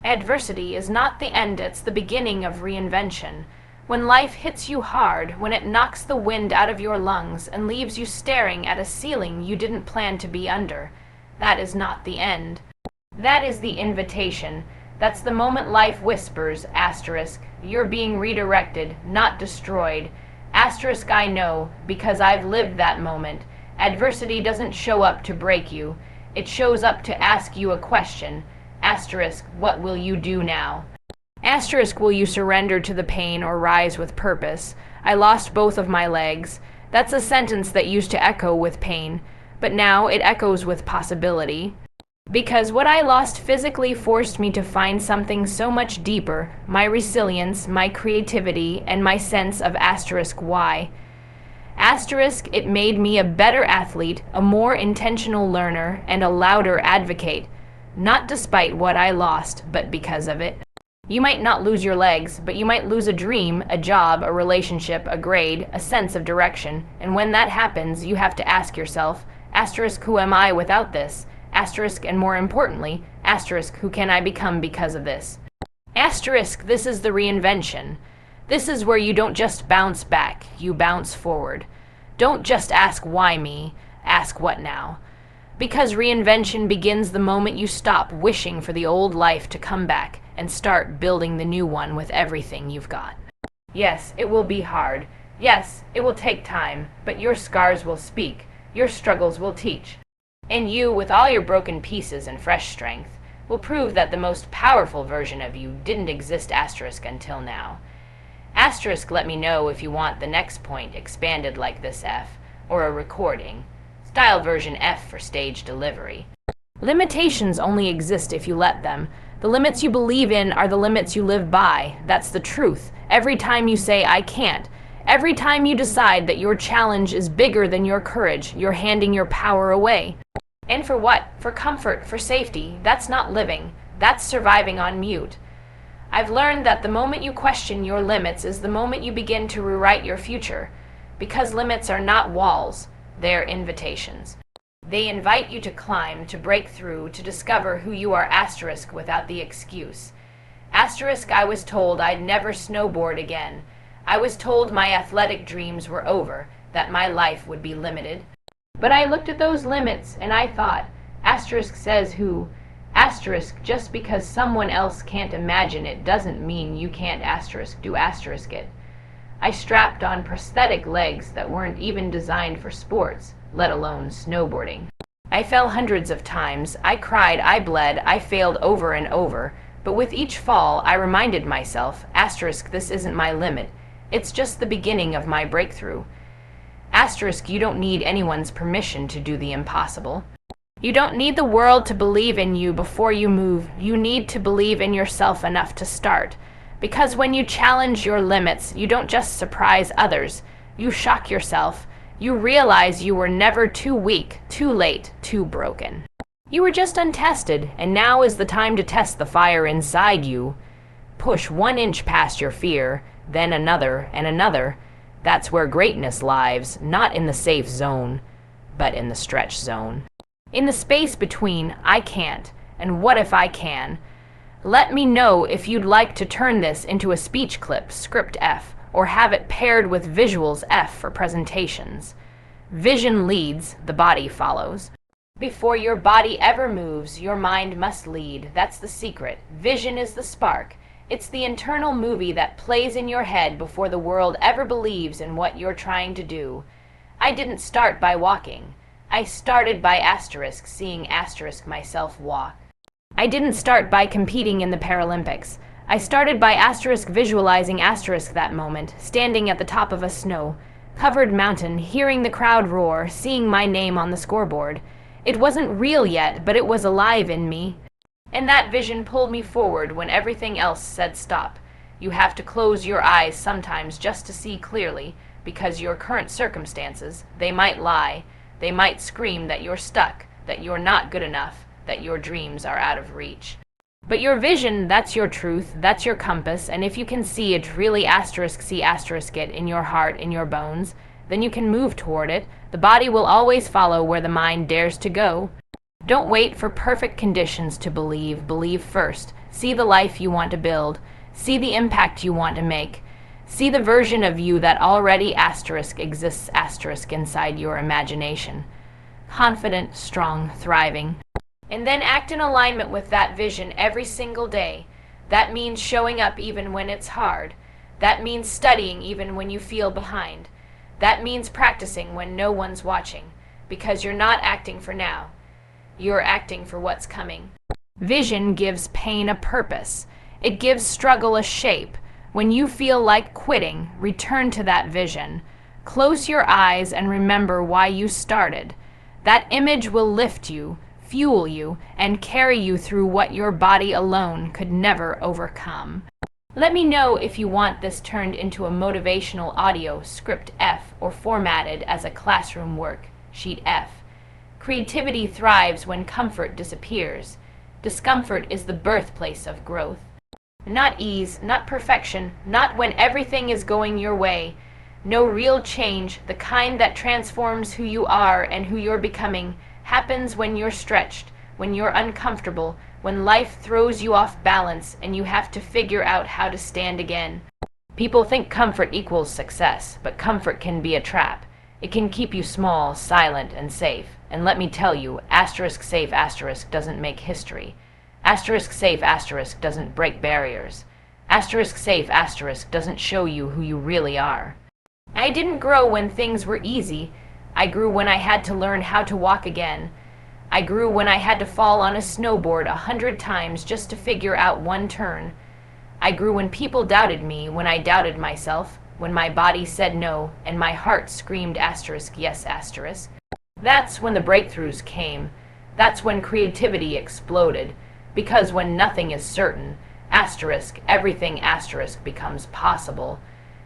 Adversity is not the end, it's the beginning of reinvention. When life hits you hard, when it knocks the wind out of your lungs and leaves you staring at a ceiling you didn't plan to be under, that is not the end. That is the invitation. That's the moment life whispers, asterisk, you're being redirected, not destroyed. Asterisk, I know, because I've lived that moment. Adversity doesn't show up to break you. It shows up to ask you a question. Asterisk, what will you do now? Asterisk, will you surrender to the pain or rise with purpose? I lost both of my legs. That's a sentence that used to echo with pain, but now it echoes with possibility. Because what I lost physically forced me to find something so much deeper, my resilience, my creativity, and my sense of asterisk why. Asterisk, it made me a better athlete, a more intentional learner, and a louder advocate. Not despite what I lost, but because of it. You might not lose your legs, but you might lose a dream, a job, a relationship, a grade, a sense of direction. And when that happens, you have to ask yourself, asterisk, who am I without this? Asterisk, and more importantly, asterisk, who can I become because of this? Asterisk, this is the reinvention. This is where you don't just bounce back, you bounce forward. Don't just ask why me, ask what now. Because reinvention begins the moment you stop wishing for the old life to come back and start building the new one with everything you've got. Yes, it will be hard. Yes, it will take time, but your scars will speak, your struggles will teach. And you, with all your broken pieces and fresh strength, will prove that the most powerful version of you didn't exist asterisk until now. Asterisk, let me know if you want the next point expanded like this F, or a recording. Style version F for stage delivery. Limitations only exist if you let them. The limits you believe in are the limits you live by. That's the truth. Every time you say, I can't, every time you decide that your challenge is bigger than your courage, you're handing your power away. And for what? For comfort, for safety. That's not living. That's surviving on mute. I've learned that the moment you question your limits is the moment you begin to rewrite your future. Because limits are not walls, they're invitations. They invite you to climb, to break through, to discover who you are asterisk without the excuse. Asterisk, I was told I'd never snowboard again. I was told my athletic dreams were over, that my life would be limited. But I looked at those limits and I thought, asterisk says who? Asterisk, just because someone else can't imagine it doesn't mean you can't asterisk do asterisk it. I strapped on prosthetic legs that weren't even designed for sports, let alone snowboarding. I fell hundreds of times, I cried, I bled, I failed over and over, but with each fall I reminded myself, asterisk, this isn't my limit, it's just the beginning of my breakthrough. Asterisk, you don't need anyone's permission to do the impossible. You don't need the world to believe in you before you move. You need to believe in yourself enough to start. Because when you challenge your limits, you don't just surprise others. You shock yourself. You realize you were never too weak, too late, too broken. You were just untested, and now is the time to test the fire inside you. Push 1 inch past your fear, then another and another. That's where greatness lies, not in the safe zone, but in the stretch zone. In the space between I can't and what if I can. Let me know if you'd like to turn this into a speech clip, script F, or have it paired with visuals F for presentations. Vision leads, the body follows. Before your body ever moves, your mind must lead. That's the secret. Vision is the spark. It's the internal movie that plays in your head before the world ever believes in what you're trying to do. I didn't start by walking. I started by asterisk seeing asterisk myself walk. I didn't start by competing in the Paralympics. I started by asterisk visualizing asterisk that moment, standing at the top of a snow-covered mountain, hearing the crowd roar, seeing my name on the scoreboard. It wasn't real yet, but it was alive in me. And that vision pulled me forward when everything else said stop. You have to close your eyes sometimes just to see clearly, because your current circumstances, they might lie. They might scream that you're stuck, that you're not good enough, that your dreams are out of reach. But your vision, that's your truth, that's your compass, and if you can see it, really asterisk see asterisk it in your heart, in your bones, then you can move toward it. The body will always follow where the mind dares to go. Don't wait for perfect conditions to believe. Believe first. See the life you want to build. See the impact you want to make. See the version of you that already exists inside your imagination. Confident, strong, thriving. And then act in alignment with that vision every single day. That means showing up even when it's hard. That means studying even when you feel behind. That means practicing when no one's watching. Because you're not acting for now. You're acting for what's coming. Vision gives pain a purpose. It gives struggle a shape. When you feel like quitting, return to that vision. Close your eyes and remember why you started. That image will lift you, fuel you, and carry you through what your body alone could never overcome. Let me know if you want this turned into a motivational audio script F or formatted as a classroom work, sheet F. Creativity thrives when comfort disappears. Discomfort is the birthplace of growth. Not ease, not perfection, not when everything is going your way. No real change, the kind that transforms who you are and who you're becoming, happens when you're stretched, when you're uncomfortable, when life throws you off balance and you have to figure out how to stand again. People think comfort equals success, but comfort can be a trap. It can keep you small, silent, and safe. And let me tell you, *safe* doesn't make history. *safe* doesn't break barriers. *safe* doesn't show you who you really are. I didn't grow when things were easy. I grew when I had to learn how to walk again. I grew when I had to fall on a snowboard 100 times just to figure out one turn. I grew when people doubted me, when I doubted myself, when my body said no, and my heart screamed *yes*. That's when the breakthroughs came. That's when creativity exploded. Because when nothing is certain, everything becomes possible.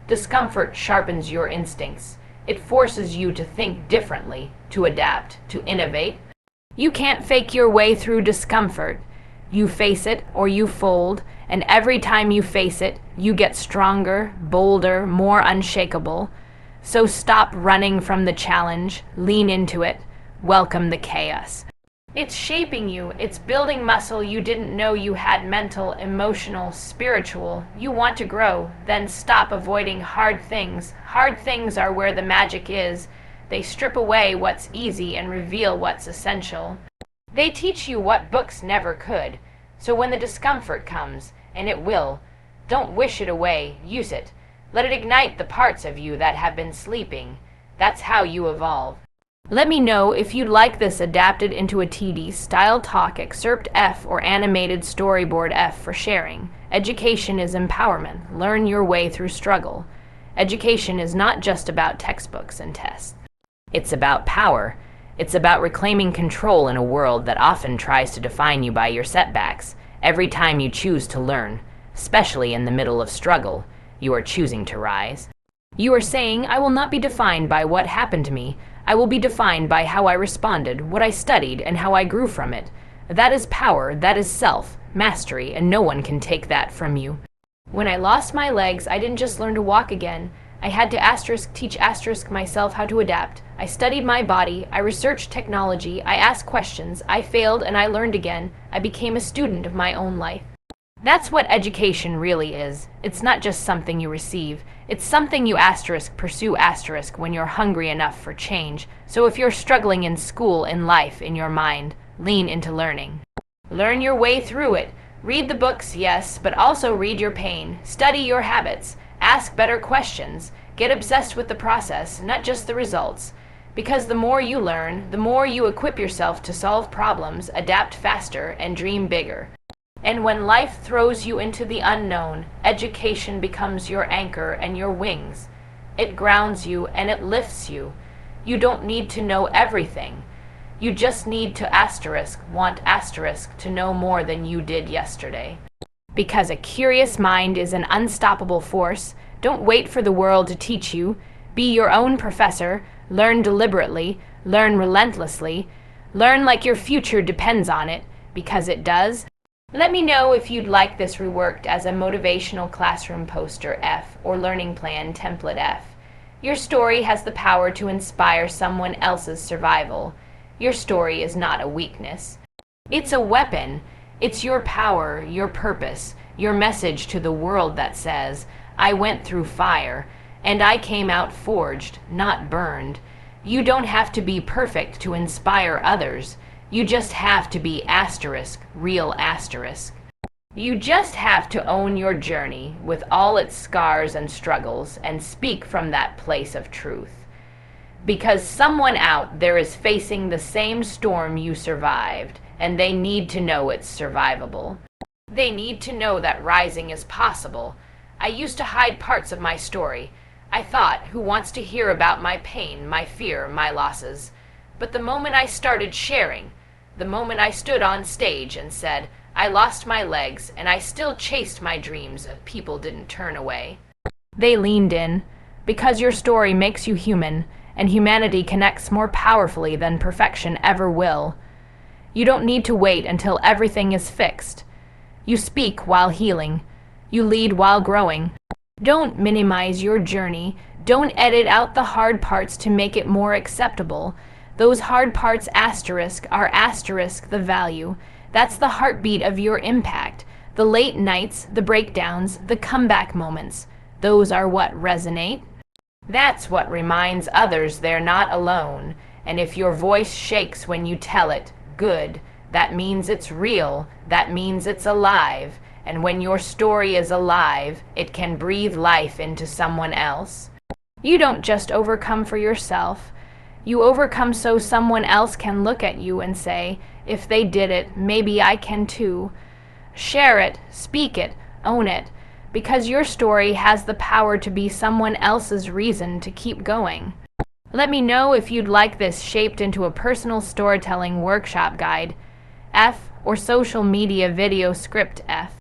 Discomfort sharpens your instincts. It forces you to think differently, to adapt, to innovate. You can't fake your way through discomfort. You face it or you fold, and every time you face it, you get stronger, bolder, more unshakable. So stop running from the challenge, lean into it, welcome the chaos. It's shaping you, it's building muscle you didn't know you had, mental, emotional, spiritual. You want to grow, then stop avoiding hard things. Hard things are where the magic is. They strip away what's easy and reveal what's essential. They teach you what books never could. So when the discomfort comes, and it will, don't wish it away, use it. Let it ignite the parts of you that have been sleeping. That's how you evolve. Let me know if you'd like this adapted into a TD style talk excerpt F or animated storyboard F for sharing. Education is empowerment. Learn your way through struggle. Education is not just about textbooks and tests. It's about power. It's about reclaiming control in a world that often tries to define you by your setbacks. Every time you choose to learn, especially in the middle of struggle, you are choosing to rise. You are saying, I will not be defined by what happened to me. I will be defined by how I responded, what I studied, and how I grew from it. That is power, that is self, mastery, and no one can take that from you. When I lost my legs, I didn't just learn to walk again. I had to teach myself how to adapt. I studied my body, I researched technology, I asked questions, I failed and I learned again. I became a student of my own life. That's what education really is. It's not just something you receive. It's something you pursue when you're hungry enough for change. So if you're struggling in school, in life, in your mind, lean into learning. Learn your way through it. Read the books, yes, but also read your pain. Study your habits. Ask better questions. Get obsessed with the process, not just the results. Because the more you learn, the more you equip yourself to solve problems, adapt faster, and dream bigger. And when life throws you into the unknown, education becomes your anchor and your wings. It grounds you and it lifts you. You don't need to know everything. You just need to want to know more than you did yesterday. Because a curious mind is an unstoppable force, don't wait for the world to teach you. Be your own professor. Learn deliberately. Learn relentlessly. Learn like your future depends on it, because it does. Let me know if you'd like this reworked as a motivational classroom poster F or learning plan template F. Your story has the power to inspire someone else's survival. Your story is not a weakness. It's a weapon. It's your power, your purpose, your message to the world that says, I went through fire, and I came out forged, not burned. You don't have to be perfect to inspire others. You just have to be asterisk, real asterisk. You just have to own your journey with all its scars and struggles and speak from that place of truth. Because someone out there is facing the same storm you survived, and they need to know it's survivable. They need to know that rising is possible. I used to hide parts of my story. I thought, who wants to hear about my pain, my fear, my losses? But the moment I started sharing, the moment I stood on stage and said, I lost my legs and I still chased my dreams, people didn't turn away. They leaned in, because your story makes you human, and humanity connects more powerfully than perfection ever will. You don't need to wait until everything is fixed. You speak while healing. You lead while growing. Don't minimize your journey. Don't edit out the hard parts to make it more acceptable. Those hard parts asterisk are asterisk the value. That's the heartbeat of your impact. The late nights, the breakdowns, the comeback moments. Those are what resonate. That's what reminds others they're not alone. And if your voice shakes when you tell it, good. That means it's real. That means it's alive. And when your story is alive, it can breathe life into someone else. You don't just overcome for yourself. You overcome so someone else can look at you and say, if they did it, maybe I can too. Share it, speak it, own it, because your story has the power to be someone else's reason to keep going. Let me know if you'd like this shaped into a personal storytelling workshop guide, F, or social media video script F.